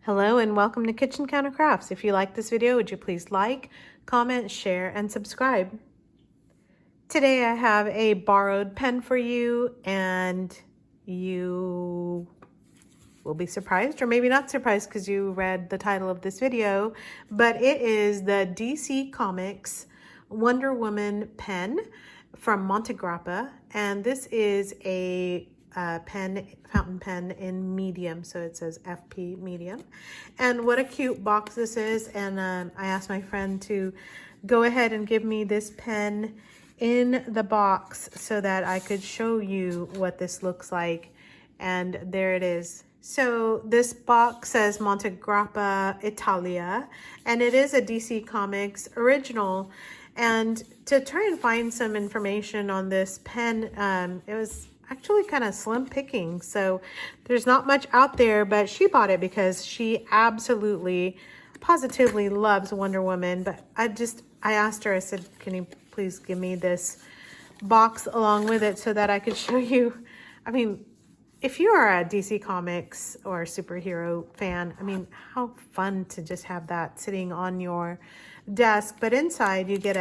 Hello and welcome to Kitchen Counter Crafts. If you like this video, would you please like, comment, share, and subscribe. Today I have a borrowed pen for you, and you will be surprised, or maybe not surprised because you read the title of this video, but it is the DC Comics Wonder Woman pen from Montegrappa, and this is a fountain pen in medium, so it says FP medium. And what a cute box this is. And I asked my friend to go ahead and give me this pen in the box so that I could show you what this looks like. And there it is. So this box says Montegrappa Italia, and it is a DC Comics original. And to try and find some information on this pen, it was actually kind of slim picking, so there's not much out there, but she bought it because she absolutely positively loves Wonder Woman. But I asked her, I said, can you please give me this box along with it so that I could show you? I mean, if you are a DC Comics or superhero fan, I mean, how fun to just have that sitting on your desk. But inside you get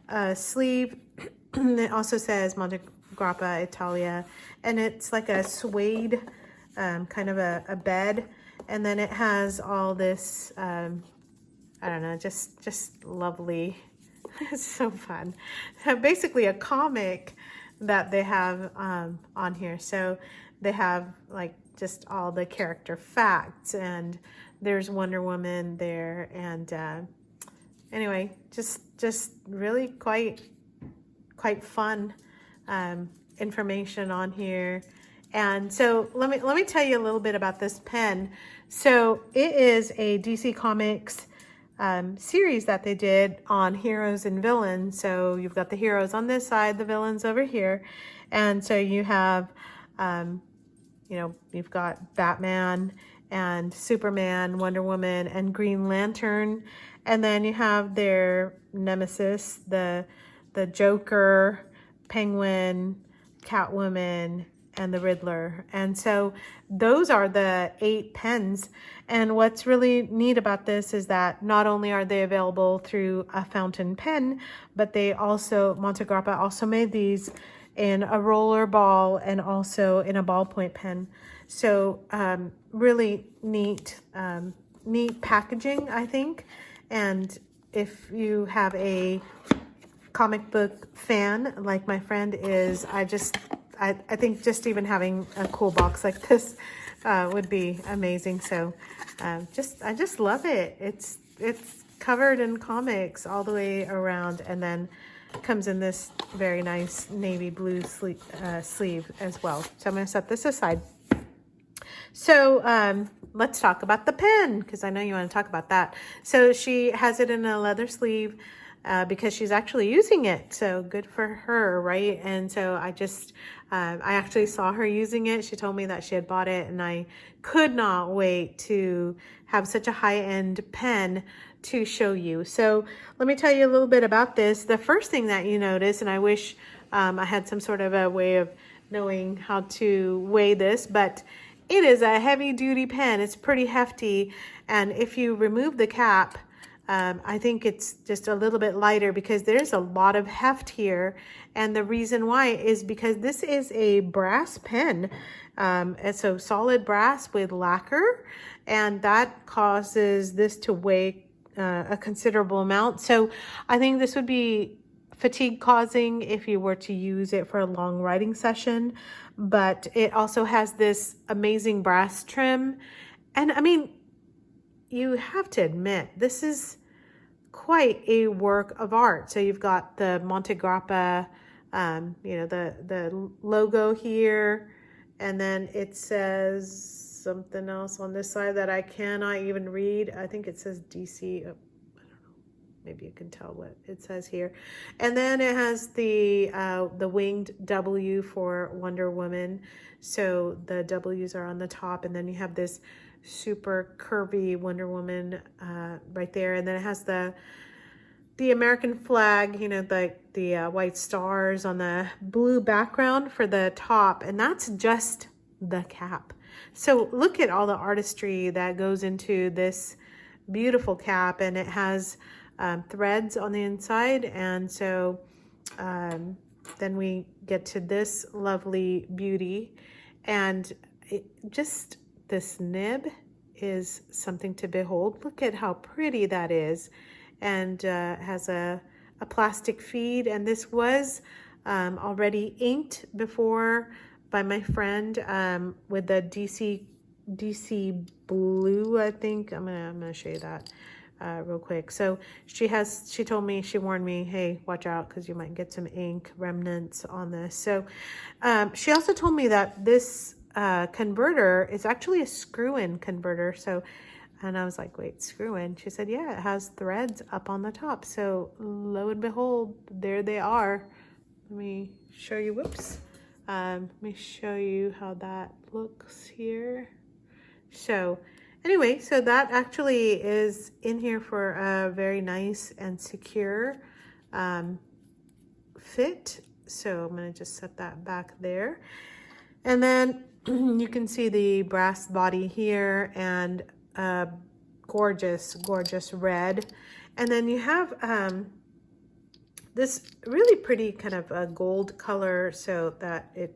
a sleeve. It also says Montegrappa Italia, and it's like a suede kind of a bed, and then it has all this I don't know, just lovely. It's so fun. Basically a comic that they have on here. So they have like just all the character facts, and there's Wonder Woman there, and anyway, just really quite fun information on here. And so let me tell you a little bit about this pen. So it is a DC Comics series that they did on heroes and villains. So you've got the heroes on this side, the villains over here, and so you have you've got Batman and Superman, Wonder Woman, and Green Lantern, and then you have their nemesis, the Joker, Penguin, Catwoman, and the Riddler. And so those are the 8 pens. And what's really neat about this is that not only are they available through a fountain pen, but Montegrappa also made these in a roller ball and also in a ballpoint pen. So really neat packaging, I think. And if you have a comic book fan like my friend is, I think just even having a cool box like this would be amazing. So I just love it. It's covered in comics all the way around, and then comes in this very nice navy blue sleeve as well. So I'm going to set this aside. So let's talk about the pen, because I know you want to talk about that. So she has it in a leather sleeve because she's actually using it. So good for her, right? And so I actually saw her using it. She told me that she had bought it, and I could not wait to have such a high-end pen to show you. So let me tell you a little bit about this. The first thing that you notice, and I wish I had some sort of a way of knowing how to weigh this, but it is a heavy-duty pen. It's pretty hefty, and if you remove the cap, I think it's just a little bit lighter because there's a lot of heft here. And the reason why is because this is a brass pen. It's a solid brass with lacquer, and that causes this to weigh a considerable amount. So I think this would be fatigue causing if you were to use it for a long writing session. But it also has this amazing brass trim. And I mean, you have to admit, this is quite a work of art. So you've got the Montegrappa, the logo here, and then it says something else on this side that I cannot even read. I think it says DC. I don't know. Maybe you can tell what it says here. And then it has the winged W for Wonder Woman. So the W's are on the top, and then you have this super curvy Wonder Woman right there, and then it has the American flag, the white stars on the blue background for the top, and that's just the cap. So look at all the artistry that goes into this beautiful cap, and it has threads on the inside. And so then we get to this lovely beauty, and just this nib is something to behold. Look at how pretty that is, and has a plastic feed. And this was already inked before by my friend with the DC blue, I think. I'm gonna show you that real quick. So she told me, she warned me, hey, watch out because you might get some ink remnants on this. So she also told me that this converter is actually a screw-in converter. So, and I was like, wait, screw-in? She said, yeah, it has threads up on the top. So lo and behold, there they are. Let me show you, whoops. Let me show you how that looks here. So anyway, so that actually is in here for a very nice and secure fit. So I'm going to just set that back there. And then you can see the brass body here, and gorgeous, gorgeous red. And then you have this really pretty kind of a gold color, so that it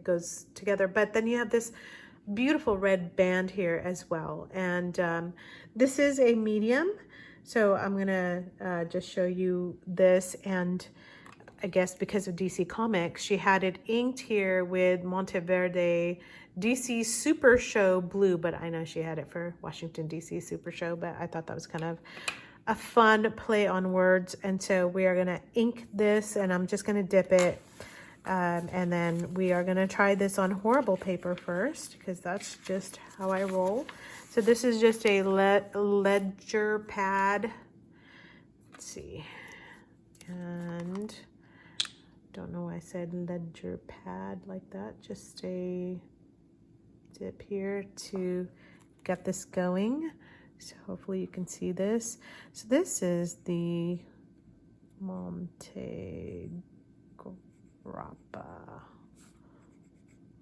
goes together. But then you have this beautiful red band here as well. And this is a medium. So I'm gonna just show you this. And I guess because of DC Comics, she had it inked here with Monteverde DC Super Show Blue, but I know she had it for Washington DC Super Show, but I thought that was kind of a fun play on words. And so we are gonna ink this, and I'm just gonna dip it. And then we are gonna try this on horrible paper first, because that's just how I roll. So this is just a ledger pad. Let's see. And don't know why I said ledger pad like that. Just a dip here to get this going. So hopefully you can see this. So this is the Montegrappa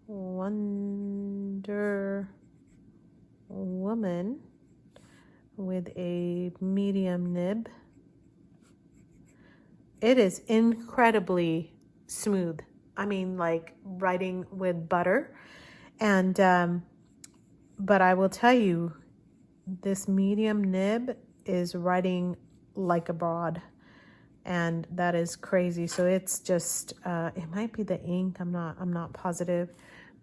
Wonder Woman with a medium nib. It is incredibly smooth. I mean, like writing with butter. And but I will tell you, this medium nib is writing like a broad, and that is crazy. So it's just it might be the ink, I'm not positive,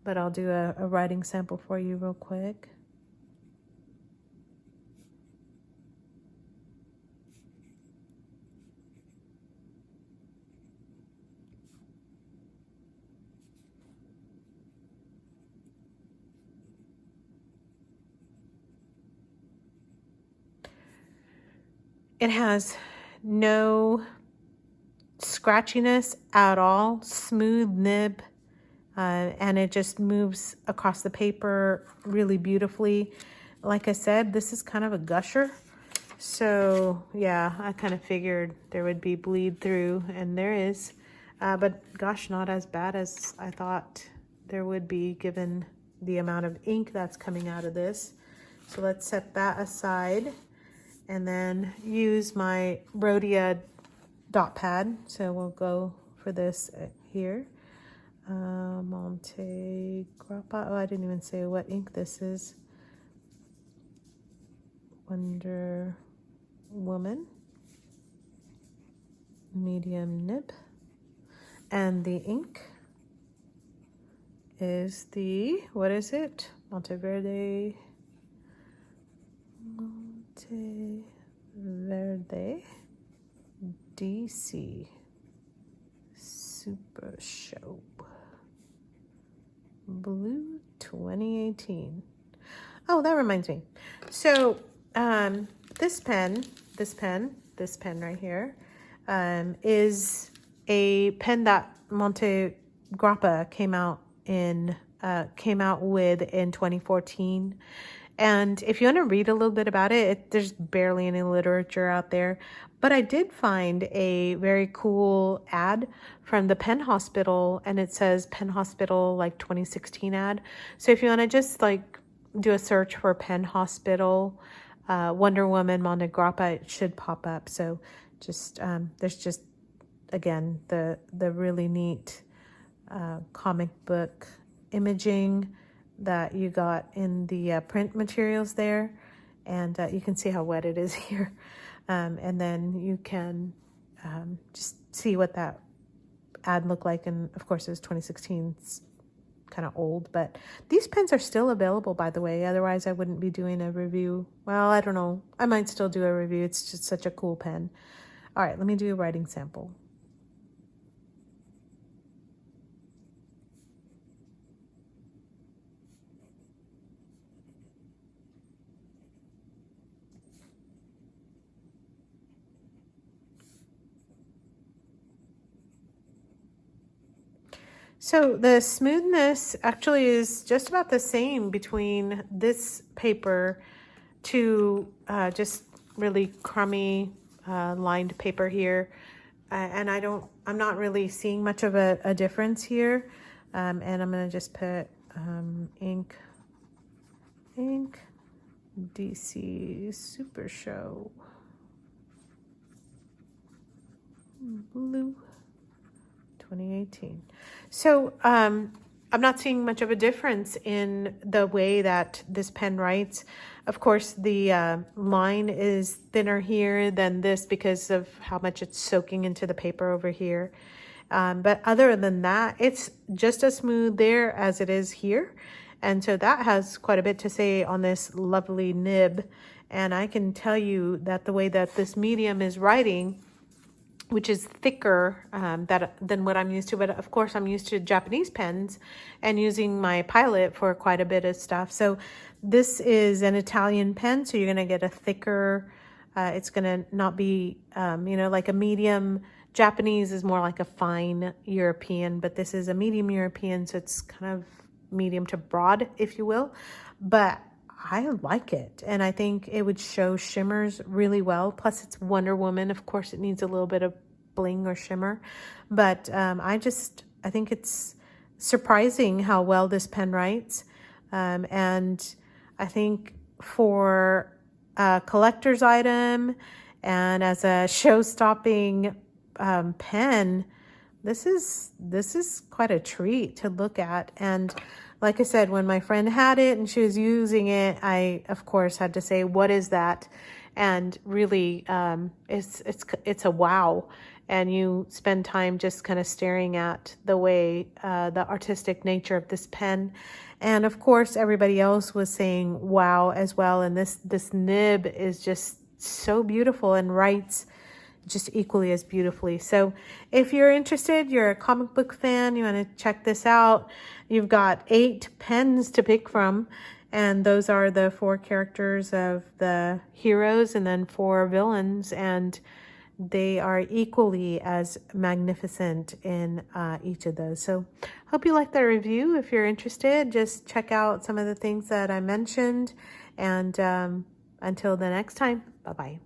but I'll do a writing sample for you real quick. It has no scratchiness at all, smooth nib, and it just moves across the paper really beautifully. Like I said, this is kind of a gusher. So yeah, I kind of figured there would be bleed through, and there is, but gosh, not as bad as I thought there would be given the amount of ink that's coming out of this. So let's set that aside. And then use my Rhodia dot pad. So we'll go for this here. Montegrappa. Oh, I didn't even say what ink this is. Wonder Woman. Medium nib. And the ink is the, what is it? Monteverde DC Super Show Blue 2018. Oh, that reminds me. So this pen right here is a pen that Montegrappa came out with in 2014. And if you want to read a little bit about it, there's barely any literature out there. But I did find a very cool ad from the Penn Hospital, and it says Penn Hospital like 2016 ad. So if you want to just like do a search for Penn Hospital, Wonder Woman, Montegrappa, it should pop up. So just there's just, again, the really neat comic book imaging that you got in the print materials there, and you can see how wet it is here, and then you can just see what that ad looked like. And of course it was 2016. It's kind of old, but these pens are still available, by the way. Otherwise I wouldn't be doing a review. Well, I don't know, I might still do a review. It's just such a cool pen. All right, let me do a writing sample. So the smoothness actually is just about the same between this paper to just really crummy lined paper here. And I'm not really seeing much of a difference here. And I'm gonna just put ink DC Super Show Blue 2018. So I'm not seeing much of a difference in the way that this pen writes. Of course, the line is thinner here than this because of how much it's soaking into the paper over here. But other than that, it's just as smooth there as it is here. And so that has quite a bit to say on this lovely nib. And I can tell you that the way that this medium is writing, which is thicker than what I'm used to. But of course, I'm used to Japanese pens and using my Pilot for quite a bit of stuff. So this is an Italian pen, so you're going to get a thicker, it's going to not be, like a medium. Japanese is more like a fine European, but this is a medium European, so it's kind of medium to broad, if you will. But I like it, and I think it would show shimmers really well. Plus it's Wonder Woman. Of course it needs a little bit of bling or shimmer, but I think it's surprising how well this pen writes, and I think for a collector's item and as a show-stopping pen, this is quite a treat to look at. And like I said, when my friend had it and she was using it, I of course had to say, what is that? And really it's a wow. And you spend time just kind of staring at the way the artistic nature of this pen. And of course everybody else was saying wow as well. And this nib is just so beautiful and writes just equally as beautifully. So if you're interested, you're a comic book fan, you want to check this out, you've got 8 pens to pick from, and those are the 4 characters of the heroes and then 4 villains, and they are equally as magnificent in each of those. So hope you like that review. If you're interested, just check out some of the things that I mentioned, and until the next time, bye-bye.